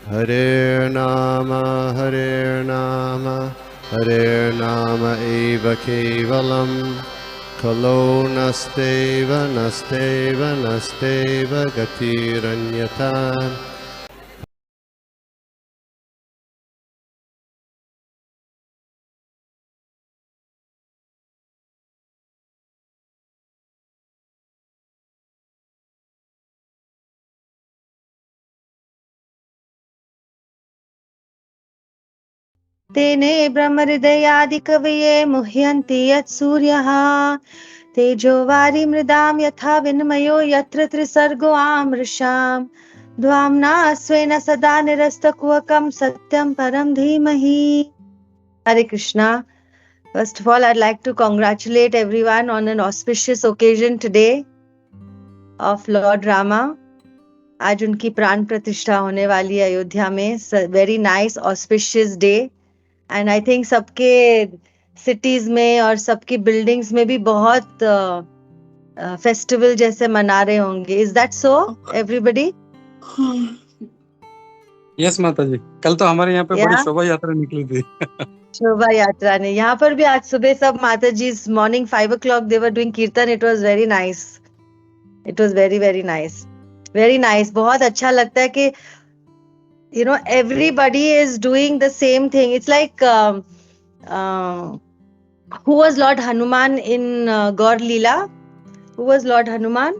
Hare Nama, Hare Nama eva kevalam, Kalo nasteva, nasteva, nasteva gatiranyata. तेने ब्रह्महृदयादि कवये मुह्यन्ति यत् सूर्यः तेजो वारि मृदां यथा विनिमयो यत्र त्रिसर्गो आमृषां द्वाम्ना स्वेन सदा निरस्तकुहकं सत्यं परं धीमहि. Hare Krishna. First of all, I'd like to congratulate everyone on an auspicious occasion today of Lord Rama. आज उनकी प्राण प्रतिष्ठा होने वाली है अयोध्या में. Very nice auspicious day. And I think सबके सिटीज में और सबकी बिल्डिंग्स में भी बहुत फेस्टिवल जैसे मना रहे होंगे. Is that so everybody? Yes माता जी, कल तो हमारे यहाँ पे बड़ी शोभा यात्रा निकली थी. शोभा यात्रा ने यहाँ पर भी आज सुबह सब माता जी morning 5 o'clock they were doing kirtan. It was very nice. It was very very nice. Very nice. बहुत अच्छा लगता है कि you know everybody is doing the same thing. It's like who was Lord Hanuman in Gaur Leela? Who was Lord Hanuman?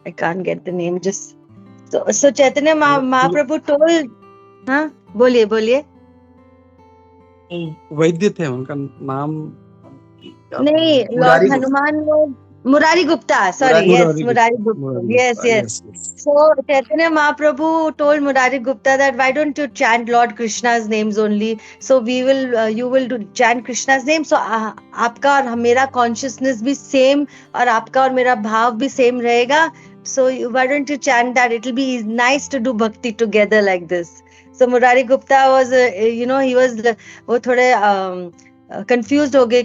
I can't get the name. Just so Chaitanya Mahaprabhu told. हाँ बोलिए बोलिए. वैद्य थे, उनका नाम नहीं. Lord Hanuman वो Murari Gupta. Sorry, yes, Murari Gupta. Yes. So Chaitanya Mahaprabhu told Murari Gupta that why don't you chant Lord Krishna's names only? So you will chant Krishna's name. So आपका और मेरा consciousness भी same और आपका और मेरा भाव भी same रहेगा. So why don't you chant that? It will be nice to do bhakti together like this. So Murari Gupta was, he was वो थोड़े confused हो गए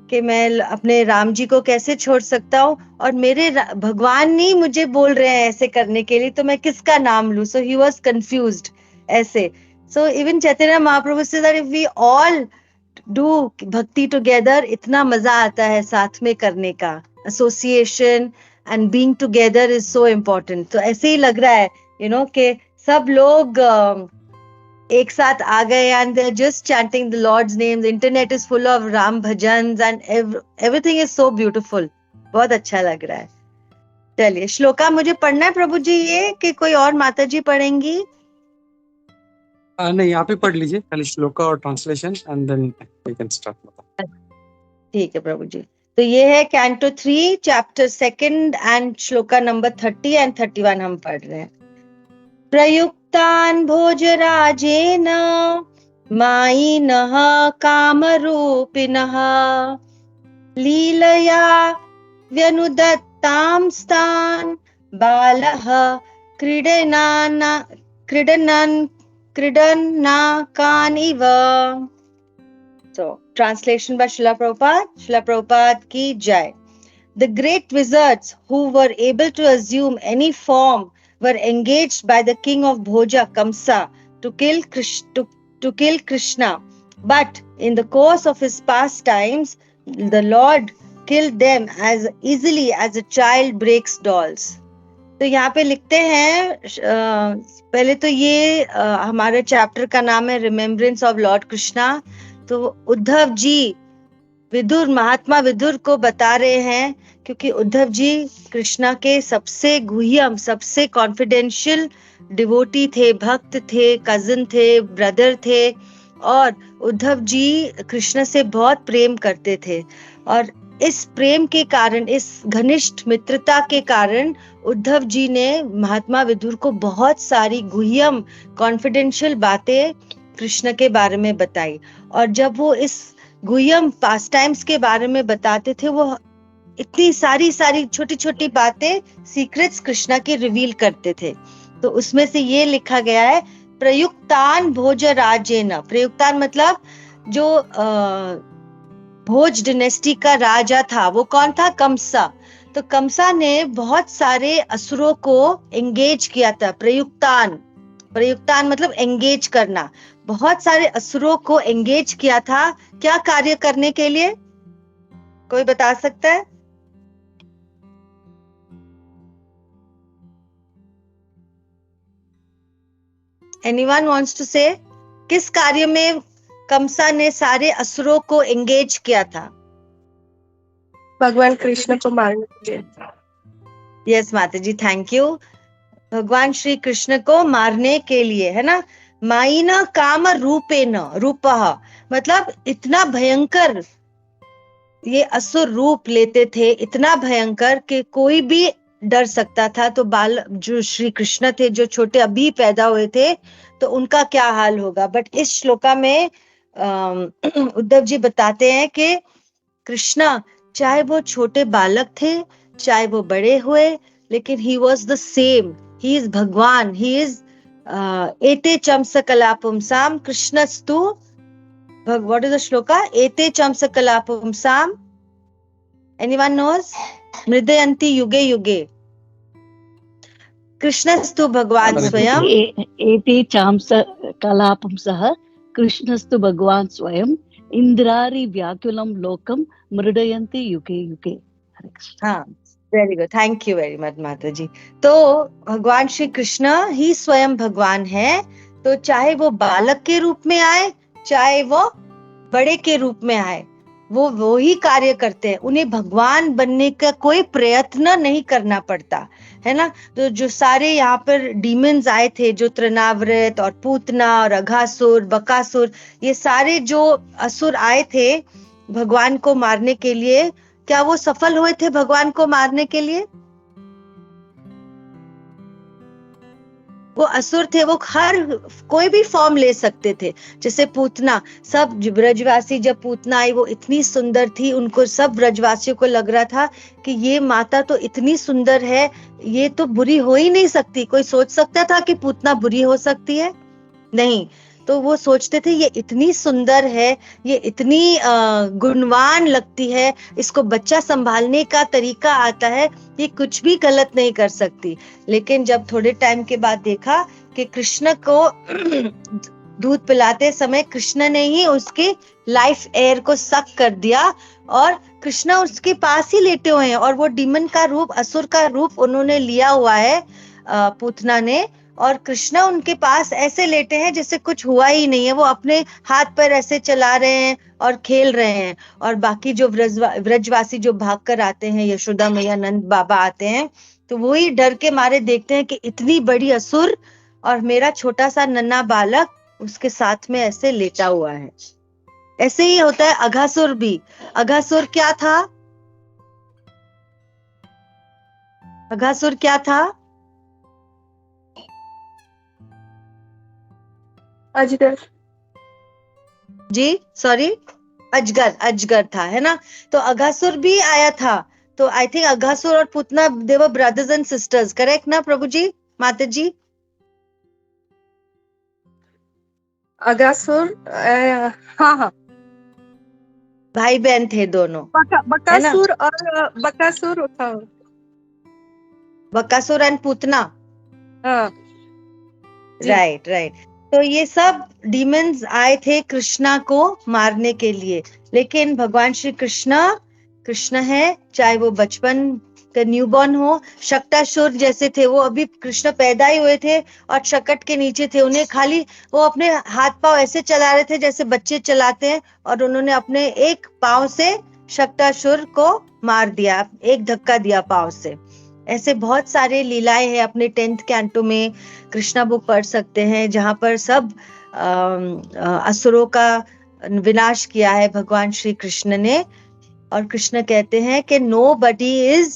कि मैं अपने राम जी को कैसे छोड़ सकता हूँ और मेरे भगवान नहीं मुझे बोल रहे हैं ऐसे करने के लिए, तो मैं किसका नाम लूं. सो ही वाज कंफ्यूज्ड ऐसे. सो इवन चैतन्य महाप्रभु से that if we all do bhakti together, इतना मजा आता है साथ में करने का. Association and being together is so important. तो ऐसे ही लग रहा है कि सब लोग एक साथ आ गए and they're just chanting the Lord's name. The internet is full of Ram bhajans and everything is so beautiful. बहुत अच्छा लग रहा है. चलिए श्लोका मुझे पढ़ना है प्रभु जी ये कि कोई और माता जी पढ़ेंगी? नहीं, आप ही पढ़ लीजिए खाली श्लोका और translation and then we can start. ठीक है प्रभु जी. तो ये है canto 3 chapter 2 and shloka number 30 and 31 हम पढ़ रहे हैं. प्रयुक्तान् भोजराजेन मायिनः कामरूपिणः लीलया व्यनुदत्तांस्तान् बालः क्रीडन्नाकानिव. So translation by Srila Prabhupada. Srila Prabhupada ki jai. The great wizards who were able to assume any form were engaged by the king of Bhoja, Kamsa, to kill Krishna. But in the course of his pastimes, the Lord killed them as easily as a child breaks dolls. तो यहाँ पे लिखते हैं पहले तो ये हमारे chapter का नाम है रिमेम्बरेंस ऑफ लॉर्ड कृष्णा. तो उद्धव जी विदुर, महात्मा विदुर को बता रहे हैं क्योंकि उद्धव जी कृष्णा के सबसे गुह्यम, सबसे कॉन्फिडेंशियल डिवोटी थे, भक्त थे, कजिन थे, ब्रदर थे और उद्धव जी कृष्ण से बहुत प्रेम करते थे. और इस प्रेम के कारण, इस घनिष्ठ मित्रता के कारण उद्धव जी ने महात्मा विदुर को बहुत सारी गुह्यम कॉन्फिडेंशियल बातें कृष्ण के बारे में बताई. और जब वो इस गुह्यम पास टाइम्स के बारे में बताते थे, वो इतनी सारी छोटी छोटी बातें, सीक्रेट्स कृष्णा की रिवील करते थे. तो उसमें से ये लिखा गया है प्रयुक्तान भोजराजेन. प्रयुक्तान मतलब जो भोज डिनेस्टी का राजा था, वो कौन था? कंसा. तो कंसा ने बहुत सारे असुरों को एंगेज किया था। प्रयुक्तान मतलब एंगेज करना। बहुत सारे असुरों को एंगेज किया था, क्या कार्य करने के लिए? कोई बता सकता है? Anyone wants to say? किस कार्य में कंसा ने सारे असुरों को एंगेज किया था? भगवान कृष्ण को मारने के लिए। यस माता जी, थैंक यू। भगवान श्री कृष्ण को मारने के लिए, है ना। माइना काम रूपेण, रूपः मतलब इतना भयंकर ये असुर रूप लेते थे, इतना भयंकर कि कोई भी डर सकता था। तो बाल जो श्री कृष्ण थे, जो छोटे अभी पैदा हुए थे, तो उनका क्या हाल होगा। बट इस श्लोका में उद्धव जी बताते हैं कि कृष्ण चाहे वो छोटे बालक थे, चाहे वो बड़े हुए, लेकिन he was the same, he is भगवान, ही इज एते चमसकला पुंसाम कृष्णस्तु। What is the shloka? एते चमसकला पुंसाम, एनीवन नोज? मृदयन्ति युगे युगे। कृष्णस्तु भगवान स्वयं। एते चांस कलापुंसः कृष्णस्तु भगवान स्वयं इंद्रारि व्याकुलं लोकम मृडयन्ति युगे युगे। हाँ, very good, thank you very much माता जी। तो भगवान श्री कृष्ण ही स्वयं भगवान है। तो चाहे वो बालक के रूप में आए, चाहे वो बड़े के रूप में आए, वो ही कार्य करते हैं। उन्हें भगवान बनने का कोई प्रयत्न नहीं करना पड़ता, है ना। तो जो सारे यहाँ पर डीमंस आए थे, जो तृणावृत और पूतना और अघासुर, बकासुर, ये सारे जो असुर आए थे भगवान को मारने के लिए, क्या वो सफल हुए थे भगवान को मारने के लिए? वो असुर थे, वो हर कोई भी फॉर्म ले सकते थे। जैसे पूतना, सब ब्रजवासी, जब पूतना आई वो इतनी सुंदर थी, उनको सब ब्रजवासियों को लग रहा था कि ये माता तो इतनी सुंदर है, ये तो बुरी हो ही नहीं सकती। कोई सोच सकता था कि पूतना बुरी हो सकती है? नहीं। तो वो सोचते थे ये इतनी सुंदर है, ये इतनी गुणवान लगती है, इसको बच्चा संभालने का तरीका आता है, ये कुछ भी गलत नहीं कर सकती। लेकिन जब थोड़े टाइम के बाद देखा कि कृष्ण को दूध पिलाते समय कृष्ण ने ही उसके लाइफ एयर को सक कर दिया, और कृष्ण उसके पास ही लेटे हुए हैं, और वो डीमन का रूप, असुर का रूप उन्होंने लिया हुआ है पूतना ने, और कृष्ण उनके पास ऐसे लेटे हैं जैसे कुछ हुआ ही नहीं है। वो अपने हाथ पैर ऐसे चला रहे हैं और खेल रहे हैं, और बाकी जो ब्रजवासी जो भागकर आते हैं, यशोदा मैया, नंद बाबा आते हैं, तो वही डर के मारे देखते हैं कि इतनी बड़ी असुर और मेरा छोटा सा नन्हा बालक उसके साथ में ऐसे लेटा हुआ है। ऐसे ही होता है अघासुर भी। अघासुर क्या था? अघासुर क्या था? अजगर जी, सॉरी, अजगर था, है ना। तो अघासुर भी आया था। तो आई थिंक अघासुर और पूतना दे वर ब्रदर्स एंड सिस्टर्स, करेक्ट ना प्रभु जी, माता जी? अगासुर, हाँ हाँ, भाई बहन थे दोनों, बकासुर और बकासुर था। बकासुर एंड पूतना, हाँ, राइट राइट। तो ये सब डीमंस आए थे कृष्णा को मारने के लिए, लेकिन भगवान श्री कृष्ण है, चाहे वो बचपन का न्यूबॉर्न हो। शक्टासुर जैसे थे, वो अभी कृष्ण पैदा ही हुए थे और शकट के नीचे थे, उन्हें खाली वो अपने हाथ पांव ऐसे चला रहे थे जैसे बच्चे चलाते हैं, और उन्होंने अपने एक पांव से शक्टासुर को मार दिया, एक धक्का दिया पांव से। ऐसे बहुत सारे लीलाएं हैं, अपने 10th कैंटो में कृष्णा बुक पढ़ सकते हैं, जहां पर सब असुरों का विनाश किया है भगवान श्री कृष्ण ने। और कृष्ण कहते हैं कि nobody is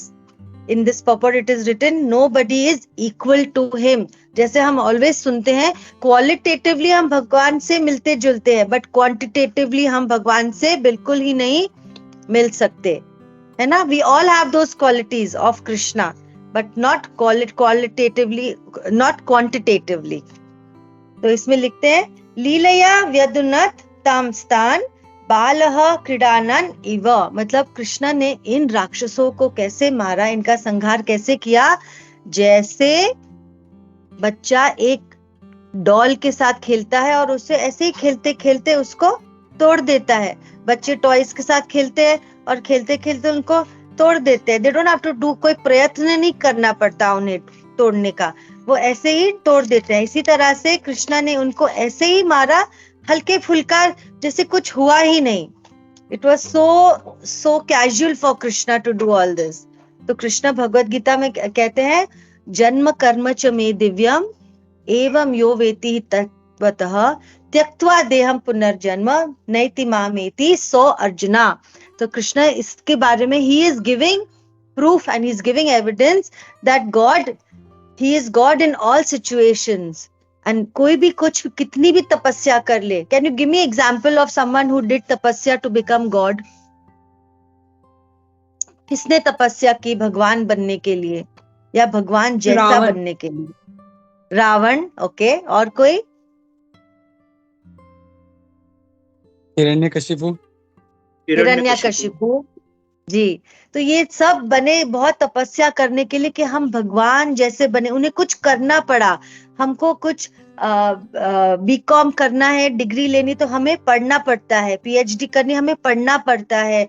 in this purport it is written nobody is equal to him। जैसे हम ऑलवेज सुनते हैं, क्वालिटेटिवली हम भगवान से मिलते जुलते हैं, बट क्वांटिटेटिवली हम भगवान से बिल्कुल ही नहीं मिल सकते, है ना। We all have those qualities of Krishna, but not qualitatively, not quantitatively. तो इसमें लिखते हैं लीलया व्यदुनत ताम स्थान बालः क्रीडानन इव, मतलब कृष्ण ने इन राक्षसों को कैसे मारा, इनका संहार कैसे किया, जैसे बच्चा एक डॉल के साथ खेलता है और उसे ऐसे ही खेलते खेलते उसको तोड़ देता है। बच्चे टॉयज के साथ खेलते हैं और खेलते खेलते उनको तोड़ देते हैं। They don't have to do, कोई प्रयत्न नहीं करना पड़ता उन्हें तोड़ने का, वो ऐसे ही तोड़ देते हैं। इसी तरह से कृष्णा ने उनको ऐसे ही मारा, हल्के फुल्का, जैसे कुछ हुआ ही नहीं। It was so casual for Krishna to do all this. तो कृष्ण भगवत गीता में कहते हैं, जन्म कर्म च मे दिव्यम एवं यो वेति तत्वतः त्यक्त्वा देहम पुनर्जन्म नैति मामेति सो अर्जुना। तो कृष्ण इसके बारे में he is giving proof and he is giving evidence that God, he is God in all situations. And कोई भी कुछ, कितनी भी तपस्या कर ले, can you give me example of someone who did तपस्या टू बिकम गॉड? किसने तपस्या की भगवान बनने के लिए या भगवान जैसा रावण। बनने के लिए? रावण, ओके। और कोई? हिरण्यकशिपु। हिरण्यकशिपु जी। तो ये सब बने बहुत तपस्या करने के लिए कि हम भगवान जैसे बने। उन्हें कुछ करना पड़ा, हमको कुछ बीकॉम करना है, डिग्री लेनी तो हमें पढ़ना पड़ता है, पीएचडी करनी हमें पढ़ना पड़ता है,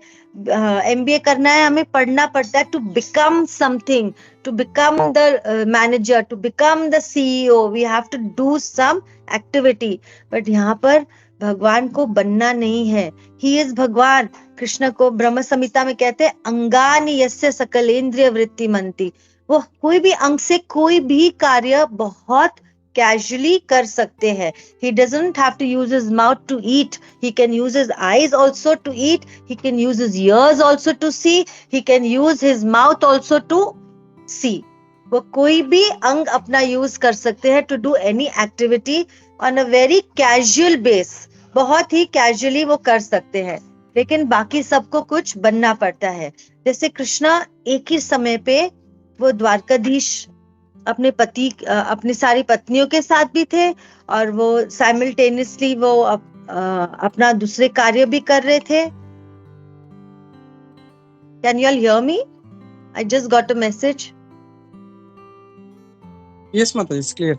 एमबीए करना है हमें पढ़ना पड़ता है, to become something, to become the manager, to become the CEO, we have to do some activity. But यहाँ पर भगवान को बनना नहीं है, ही इज भगवान। कृष्ण को ब्रह्म संहिता में कहते हैं, अंगानि यस्य सकलेंद्रिय वृत्ति मंती। वो कोई भी अंग से कोई भी कार्य बहुत कैजुअली कर सकते हैं। He doesn't have to use his mouth to eat. He can use his eyes also to eat. He can use his ears also to see. He can use his mouth also to see. वो कोई भी अंग अपना use कर सकते हैं to do any activity on a very casual base. बहुत ही casually वो कर सकते हैं, लेकिन बाकी सबको कुछ बनना पड़ता है। जैसे कृष्णा एक ही समय पे वो द्वारकाधीश अपने पति, अपनी सारी पत्नियों के साथ भी थे और वो साइमल्टेनियसली वो अपना दूसरे कार्य भी कर रहे थे। Can you all hear me? I just got a message. Yes माता, it's clear.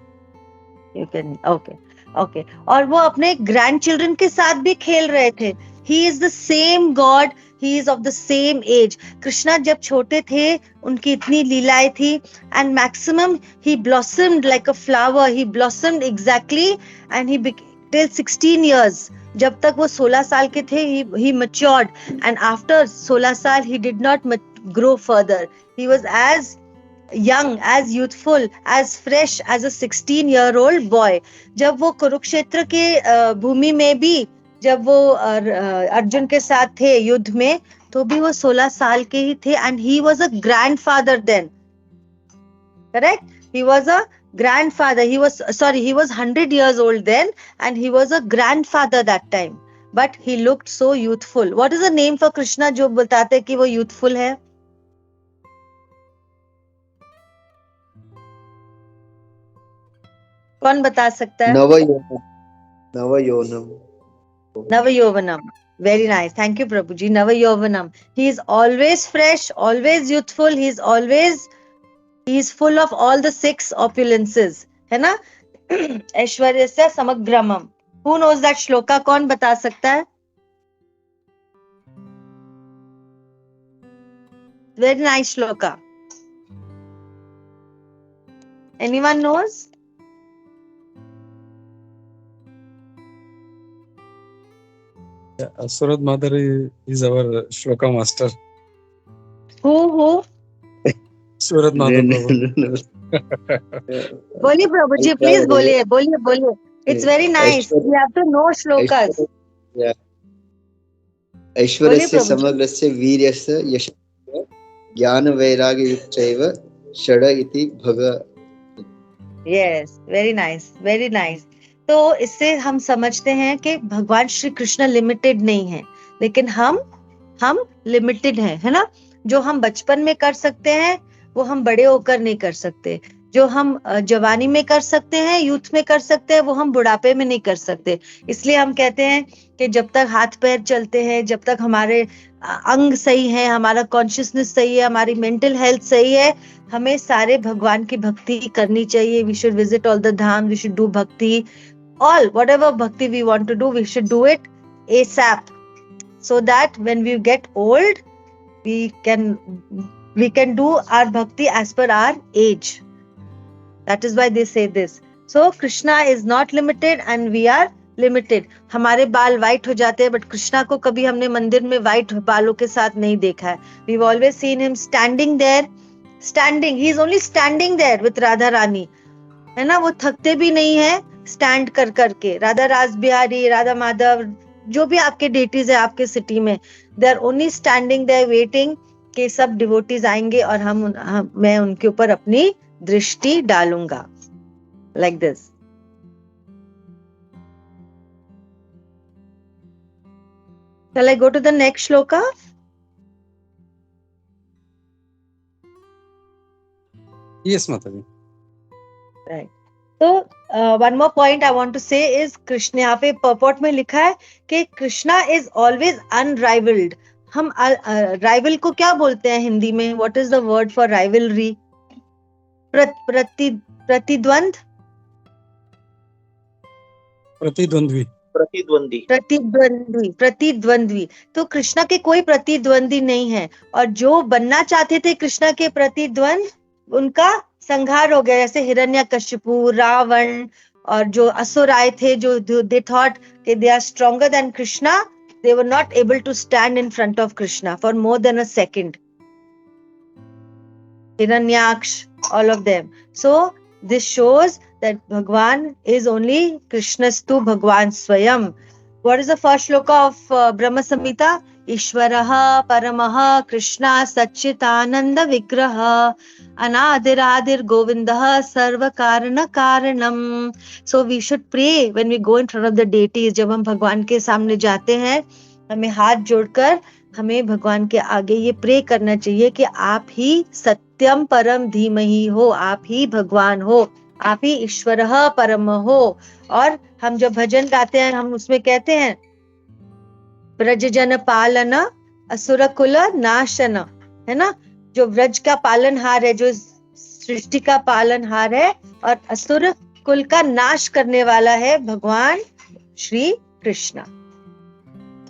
You can, okay okay. और वो अपने ग्रैंड चिल्ड्रन के साथ भी खेल रहे थे। He is the same god, he is of the same age. Krishna जब छोटे थे उनकी इतनी लीलाएं थी, and maximum he blossomed like a flower, he blossomed exactly, and he till 16 years, जब तक वो 16 साल के थे he matured, and after 16 साल he did not grow further. He was as young, as youthful, as fresh as a 16-year-old boy. जब वो कुरुक्षेत्र के भूमि में भी, जब वो अर्जुन के साथ थे युद्ध में, तो भी वो 16 साल के ही थे, and he was a grandfather then. Correct? He was a grandfather. He was 100 years old then, and he was a grandfather that time. But he looked so youthful. What is the name for Krishna जो बताते हैं कि वो youthful है? कौन बता सकता है? Navayovanam. Very nice. Thank you, Prabhuji. Navayovanam. He is always fresh, always youthful. He is full of all the 6 opulences. है ना? ऐश्वर्यस्य समग्रमम. Who knows that shloka? कौन बता सकता है? Very nice shloka. Anyone knows? Surad Mother is our shloka master. Who? Surad Mother. बोलिए प्रभुजी, please बोलिए. It's very nice. We have to know shlokas. ऐश्वर्यस्य समग्रस्य वीर्यस्य यशस्य ज्ञान वैराग्य युक्तैव षड इति भग. Yes, very nice, very nice. तो इससे हम समझते हैं कि भगवान श्री कृष्ण लिमिटेड नहीं है, लेकिन हम लिमिटेड हैं, है ना? जो हम बचपन में कर सकते हैं वो हम बड़े होकर नहीं कर सकते। जो हम जवानी में कर सकते हैं, यूथ में कर सकते हैं, वो हम बुढ़ापे में नहीं कर सकते। इसलिए हम कहते हैं कि जब तक हाथ पैर चलते हैं, जब तक हमारे अंग सही है, हमारा कॉन्शियसनेस सही है, हमारी मेंटल हेल्थ सही है, हमें सारे भगवान की भक्ति करनी चाहिए। We should visit all the dham, we should do bhakti, all whatever bhakti we want to do, we should do it ASAP, so that when we get old we can do our bhakti as per our age. That is why they say this. So Krishna is not limited and we are limited. हमारे बाल white हो जाते हैं, but Krishna को कभी हमने मंदिर में white बालों के साथ नहीं देखा है. We've always seen him standing there, he is only standing there with Radha Rani, है ना. वो थकते भी नहीं है स्टैंड कर करके. राधा रास बिहारी, राधा माधव, जो भी आपके डेटीज है आपके सिटी में, they are only standing there waiting कि सब डिवोटीज आएंगे और मैं उनके ऊपर अपनी दृष्टि डालूंगा, like this. Shall I go to the next shloka? Yes, Mataji. Right. So one more point I want to say is Krishna, यहाँ पे purport में लिखा है कि कृष्णा is always unrivaled. हम rival को क्या बोलते हैं हिंदी में? What is the word for rivalry? प्रतिद्वंद, प्रतिद्वंद्वी. तो कृष्णा के कोई प्रतिद्वंदी नहीं है, और जो बनना चाहते थे कृष्णा के प्रतिद्वंद, उनका संहार हो गया. जैसे हिरण्यकशिपु, रावण और जो असुर आए थे, जो दे थॉट कि they are stronger than Krishna, they were not able to stand in front of Krishna for more than a second. Hiranyaksh, all of them. So this shows that Bhagwan is only Krishnastu Bhagwan Swayam. What is the first shloka of Brahma Samhita? Ishvaraha Paramaha Krishna Satchitananda Vigraha Anadiradir Govindaha Sarva Karana Karanam. So we should pray when we go in front of the deities. जब हम भगवान के सामने जाते हैं, हमें हाथ जोड़कर हमें भगवान के आगे ये प्रे करना चाहिए कि आप ही सत्यम परम धीमहि हो, आप ही भगवान हो, आप ही ईश्वरः परम हो. और हम जब भजन गाते हैं, हम उसमें कहते हैं ब्रज जन पालन असुर कुल नाशन, है ना. जो ब्रज का पालनहार है, जो सृष्टि का पालनहार है और असुर कुल का नाश करने वाला है भगवान Shri Krishna.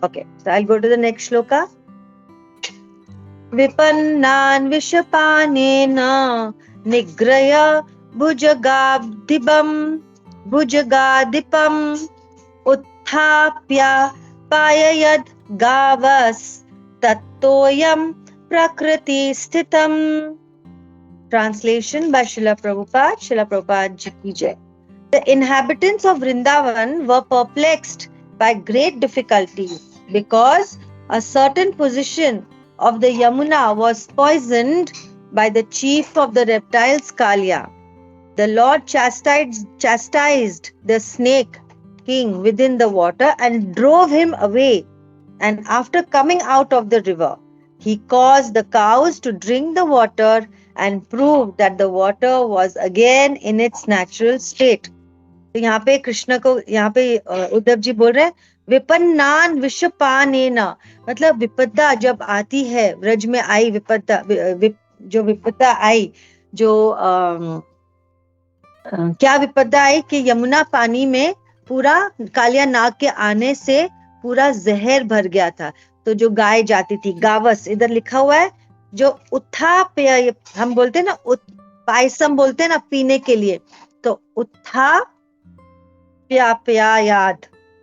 Okay, so I'll go to the next shloka. Vipannan vishapanena nigraya bhujagabdibam utthapya payayad gavas tattoyam prakriti sthitam. Translation by Srila Prabhupada. Srila Prabhupada ji ki jai. The inhabitants of Vrindavan were perplexed by great difficulty, because a certain position of the Yamuna was poisoned by the chief of the reptiles, Kalya. The Lord chastised the snake king within the water and drove him away. And after coming out of the river, he caused the cows to drink the water and proved that the water was again in its natural state. तो यहाँ पे कृष्ण को, यहाँ पे उद्धव जी बोल रहे हैं विपन्नान विषपानेना, मतलब विपदा जब आती है, व्रज में आई विपदा, जो विपदा आई, जो क्या विपदा आई कि यमुना पानी में पूरा कालिया नाग के आने से पूरा जहर भर गया था. तो जो गाय जाती थी, गावस इधर लिखा हुआ है, जो उत्थाप्य हम बोलते हैं ना, पायसम बोलते हैं ना पीने के लिए, तो उत्थाप्यायाद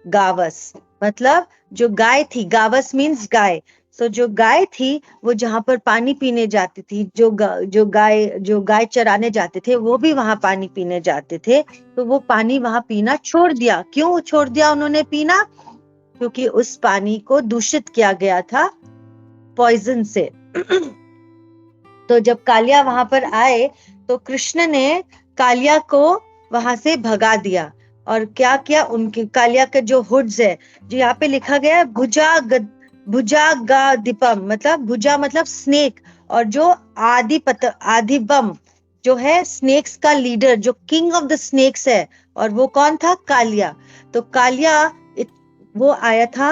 गावस, मतलब जो गाय थी, गावस मीन्स गाय. सो जो गाय थी वो जहां पर पानी पीने जाती थी, जो गाय चराने जाते थे, वो भी वहां पानी पीने जाते थे. तो वो पानी वहां पीना छोड़ दिया. क्यों छोड़ दिया उन्होंने पीना? क्योंकि उस पानी को दूषित किया गया था पॉइजन से. तो जब कालिया वहां पर आए तो कृष्ण ने कालिया को वहां से भगा दिया. और क्या किया, उनके कालिया के जो हुड्स है, जो यहाँ पे लिखा गया है भुजागादिपम, मतलब भुजा मतलब स्नेक, और जो आदिबम जो है स्नेक्स का लीडर, जो किंग ऑफ द स्नेक्स है, और वो कौन था? कालिया। तो कालिया वो आया था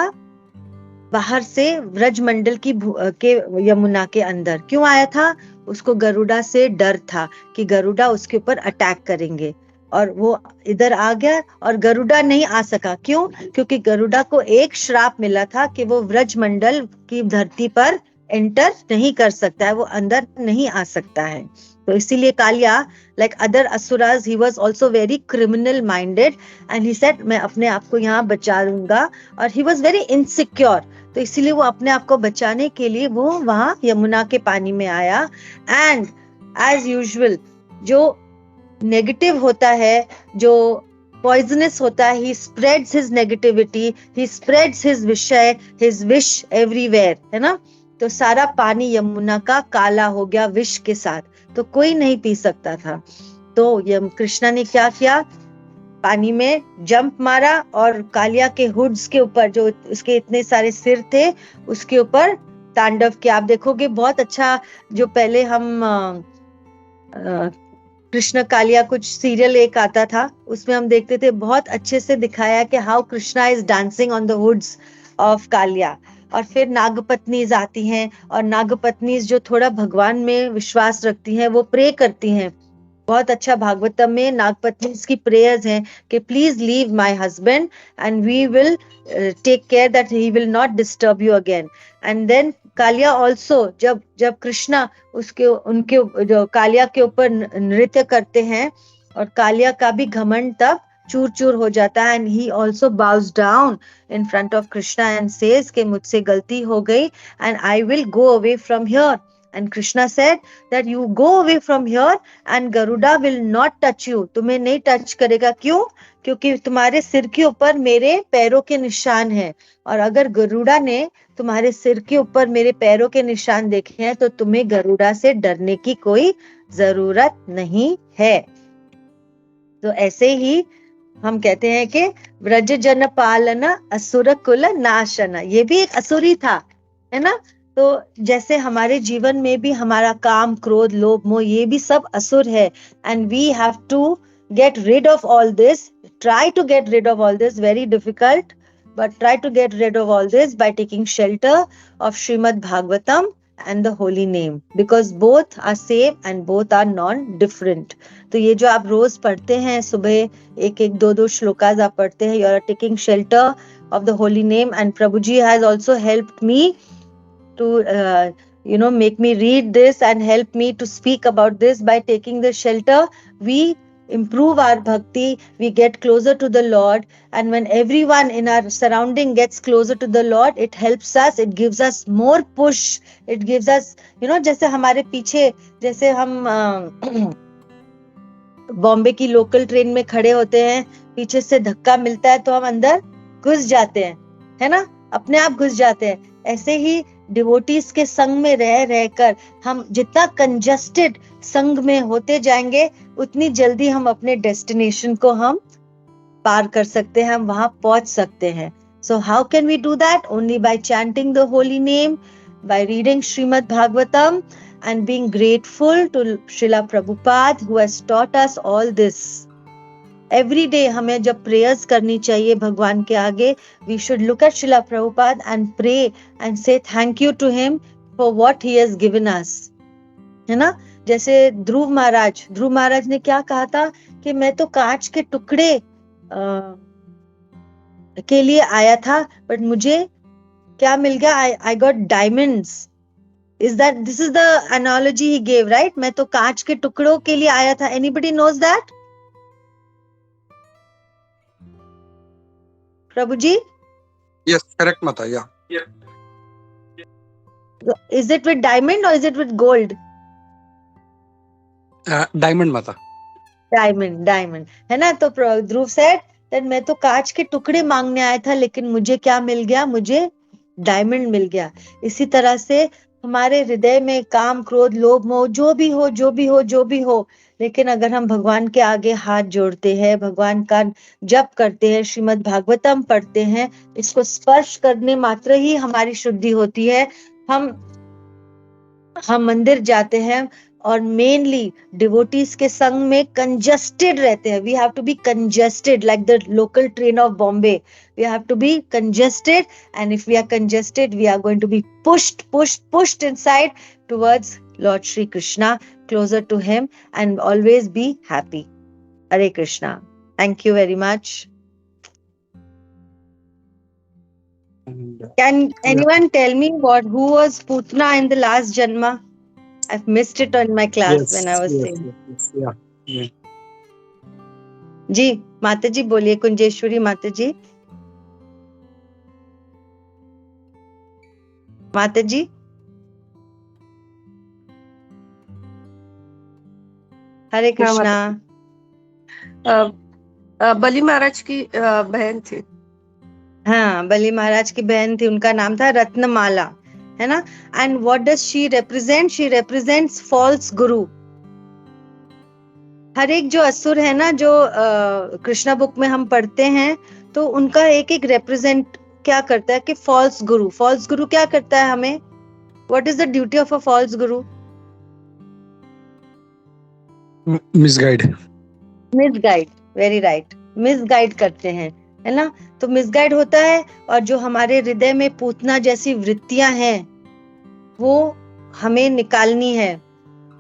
बाहर से व्रजमंडल के यमुना के अंदर। क्यों आया था? उसको गरुड़ा से डर था कि गरुड़ा उसके ऊपर अटैक करेंगे, और वो इधर आ गया और गरुड़ा नहीं आ सका। क्यों? क्योंकि गरुड़ा को एक श्राप मिला था कि वो व्रजमंडल की धरती पर एंटर नहीं कर सकता है, वो अंदर नहीं आ सकता है। तो इसीलिए Kaliya, like other asuras, he was also very criminal minded, and he said मैं अपने आप को यहाँ बचा लूंगा, और he was very insecure। तो इसीलिए वो अपने आप को बचाने के लिए वो वहां यमुना के पानी में आया। एंड एज यूजुअल जो नेगेटिव होता है, जो पॉइजनस होता है, he spreads his negativity, he spreads his विषय, his wish everywhere, है ना। तो सारा पानी यमुना का काला हो गया विष के साथ, तो कोई नहीं पी सकता था। तो कृष्णा ने क्या किया? पानी में जंप मारा और कालिया के हुड्स के ऊपर, जो उसके इतने सारे सिर थे, उसके ऊपर तांडव किया। आप देखोगे बहुत अच्छा, जो पहले हम कृष्ण कालिया कुछ सीरियल एक आता था, उसमें हम देखते थे, बहुत अच्छे से दिखाया कि how Krishna is dancing on the hoods of Kaliya. और फिर नागपत्नीज आती हैं, और नागपत्नीज जो थोड़ा भगवान में विश्वास रखती हैं, वो प्रे करती हैं। बहुत अच्छा भागवतम में नागपत्नीज की प्रेयर्स हैं कि please leave my husband and we will take care that he will not disturb you again. And then Kaliya also, जब कृष्णा उनके जो कालिया के ऊपर नृत्य करते हैं, और कालिया का भी घमंड तब चूर चूर हो जाता है, and he also boughs down in front of Krishna and says कि मुझसे गलती हो गई and I will go away from here. And Krishna said that you go away from here and Garuda will not touch you, तुम्हें नहीं टच करेगा। क्यों? क्योंकि तुम्हारे सिर के ऊपर मेरे पैरों के निशान हैं, और अगर गरुड़ा ने तुम्हारे सिर के ऊपर मेरे पैरों के निशान देखे हैं तो तुम्हें गरुड़ा से डरने की कोई जरूरत नहीं है। तो ऐसे ही हम कहते हैं कि व्रज जन पालना असुर कुल नाशना, ये भी एक असुरी था, है ना। तो जैसे हमारे जीवन में भी हमारा काम, क्रोध, लोभ, मोह, ये भी सब असुर है, and we have to get rid of all this, try to get rid of all this, very difficult, but try to get rid of all this by taking shelter of Srimad Bhagavatam and the holy name, because both are same and both are non-different. तो ये जो आप रोज पढ़ते हैं, सुबह एक एक दो दो श्लोकास आप पढ़ते हैं, you are taking shelter of the holy name, and Prabhuji has also helped me to make me read this and help me to speak about this. By taking the shelter, we improve our bhakti, we get closer to the Lord, and when everyone in our surrounding gets closer to the Lord, it helps us, it gives us more push, it gives us, जैसे हमारे पीछे, जैसे हम बॉम्बे की local train में खड़े होते हैं, पीछे से धक्का मिलता है तो हम अंदर घुस जाते हैं, है ना, अपने आप घुस जाते हैं। ऐसे ही डिवोटीज के संग में रह रहकर हम जितना कंजस्टेड संग में होते जाएंगे, उतनी जल्दी हम अपने डेस्टिनेशन को हम पार कर सकते हैं, हम वहां पहुंच सकते हैं। So how can we do that? Only by chanting the holy name, by reading Srimad Bhagavatam and being grateful to Srila Prabhupada who has taught us all this. Every day हमें जब prayers करनी चाहिए भगवान के आगे, we should look at Srila Prabhupada and pray and say thank you to him for what he has given us. है ना? जैसे ध्रुव महाराज ने क्या कहा था कि मैं तो कांच के टुकड़े के लिए आया था, बट मुझे क्या मिल गया? I got diamonds. This is the analogy he gave, right? मैं तो कांच के टुकड़ों के लिए आया था. Anybody knows that? Prabhuji? Yes, correct, Mata. Yeah. Is it with diamond or is it with gold? Diamond, Mata. Diamond. है ना? तो ध्रुव said that मैं तो कांच के टुकड़े मांगने आया था, लेकिन मुझे क्या मिल गया? मुझे डायमंड मिल गया। इसी तरह से हमारे हृदय में काम, क्रोध, लोभ, मोह जो भी हो, लेकिन अगर हम भगवान के आगे हाथ जोड़ते हैं, भगवान का जप करते हैं, श्रीमद् भागवतम पढ़ते हैं, इसको स्पर्श करने मात्र ही हमारी शुद्धि होती है। हम मंदिर जाते हैं, और मेनली डिवोटीज के संग में कंजस्टेड रहते हैं. We have to be congested like the local train of Bombay. We have to be congested, and if we are congested we are going to be pushed inside towards Lord Shri Krishna, closer to him, and always be happy. Hare Krishna. Thank you very much. And, Can anyone tell me who was Putna in the last Janma? I've missed it on my class yes, when I was yes, saying. yes, yeah, yeah. जी माता जी बोलिए, कुंजेश्वरी माता जी. माता जी. हरे कृष्णा. बलि महाराज की बहन थी. हाँ, बलि महाराज की बहन थी, उनका नाम था रत्नमाला, है ना. And what does she represent? She represents false guru. हर एक जो असुर है ना, जो कृष्णा बुक में हम पढ़ते हैं, तो उनका एक एक रिप्रेजेंट क्या करता है कि फॉल्स गुरु. फॉल्स गुरु क्या करता है हमें? What is the duty of a false guru? Misguide. Misguide. Very right. Misguide करते हैं, है ना. तो मिसगाइड होता है, और जो हमारे हृदय में पूतना जैसी वृत्तियां हैं वो हमें निकालनी है,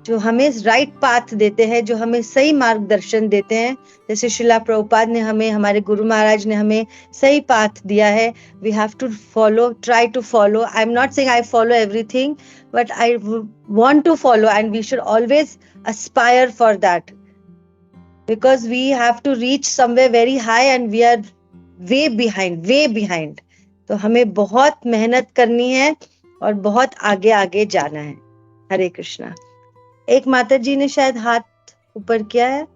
जो हमें राइट पाथ देते हैं, जो हमें सही मार्गदर्शन देते हैं. जैसे शिला प्रभुपाद ने हमें, हमारे गुरु महाराज ने हमें सही पाथ दिया है. We have to follow, try to follow. I am not saying I follow everything, but I want to follow, and we should always aspire for that, because we have to reach somewhere very high and we are way behind. तो हमें बहुत मेहनत करनी है और बहुत आगे आगे जाना है. हरे कृष्णा. एक माता जी ने शायद हाथ ऊपर किया है.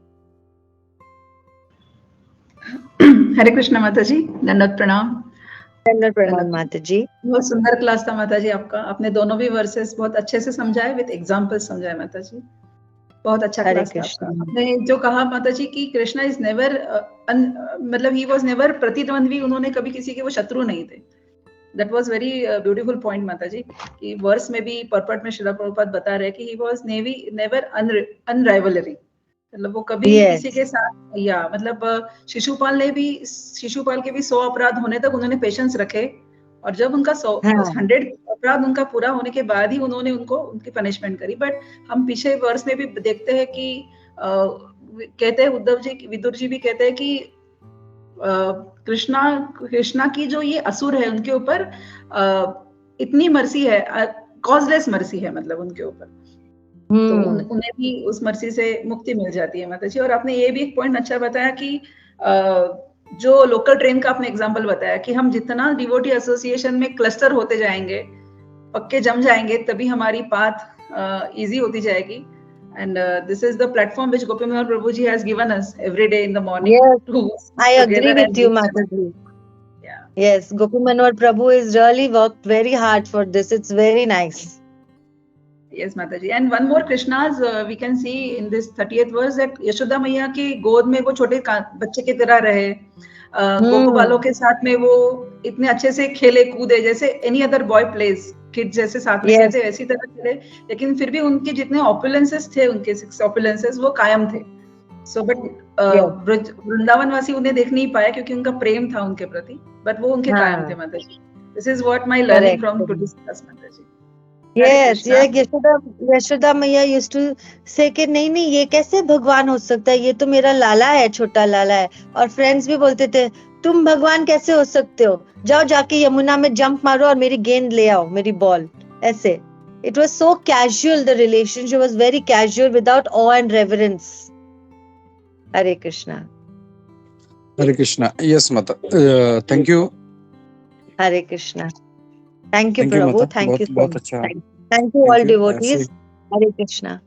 हरे कृष्णा माता जी, दंडवत प्रणाम. दंडवत प्रणाम माता जी. बहुत सुंदर क्लास था माता जी आपका. आपने दोनों भी वर्सेस बहुत अच्छे से समझाए, विद एग्जांपल्स समझाए माता जी. बहुत अच्छा हरे क्लास था कृष्णा. आपका. आपने जो कहा माता जी कि कृष्णा इज नेवर, मतलब ही वाज नेवर प्रतिद्वंद्वी, उन्होंने कभी किसी के वो शत्रु नहीं थे. That was very beautiful point माता जी. कि वर्स में भी पर्पट में श्रीला प्रभुपाद बता रहे हैं कि ही वाज नेवर अनराइवलरी. मतलब वो कभी किसी के साथ, या मतलब शिशुपाल के भी 100 अपराध होने तक उन्होंने पेशेंस रखे, और जब उनका 100 अपराध उनका पूरा होने के बाद ही उन्होंने उनकी पनिशमेंट करी. बट हम पीछे वर्ष में भी देखते हैं कि कहते हैं विदुर जी भी कहते हैं कि कृष्णा की जो ये असुर है उनके ऊपर इतनी मर्सी है, कॉजलेस मर्सी है, मतलब उनके ऊपर. तो उन्हें भी उस मर्सी से मुक्ति मिल जाती है माता जी. और आपने ये भी एक पॉइंट अच्छा बताया कि जो लोकल ट्रेन का आपने एग्जांपल बताया कि हम जितना डिवोटी एसोसिएशन में क्लस्टर होते जाएंगे, पक्के जम जाएंगे, तभी हमारी पाथ इजी होती जाएगी. And this is the platform which Gopi Manohar Prabhu ji has given us every day in the morning. Yes, I agree with you, Mataji. Yeah. Yes, Gopi Manohar Prabhu has really worked very hard for this. It's very nice. Yes, Mataji. And one more Krishna's we can see in this 30th verse that Yashoda मैया की गोद में वो छोटे बच्चे की तरह रहे, गोपू बालों के साथ में वो इतने अच्छे से खेले कूदे, जैसे any other boy plays, kids जैसे साथ में खेलते वैसी तरह खेले. लेकिन फिर भी उनके जितने ऑपुलेंसेस थे, उनके 6 ऑपुलेंसेस वो कायम थे. सो बट वृंदावन वासी उन्हें देख नहीं पाए क्योंकि उनका प्रेम था उनके प्रति, बट वो उनके कायम थे माताजी. This is what my learning from today's class माताजी. Yes, यशोदा मैया used to say कि नहीं ये कैसे भगवान हो सकता है, ये तो मेरा लाला है, छोटा लाला है. और फ्रेंड्स भी बोलते थे तुम भगवान कैसे हो सकते हो, जाओ जाके यमुना में जंप मारो और मेरी गेंद ले आओ, मेरी बॉल. ऐसे. It was so casual, the relationship was very casual without awe and reverence. Hare Krishna. Hare Krishna. Yes, Mata. Thank you. Hare Krishna. Thank you, Prabhu. Mata. Thank you so बहुत much. अच्छा. Thank you all devotees. Hare Krishna.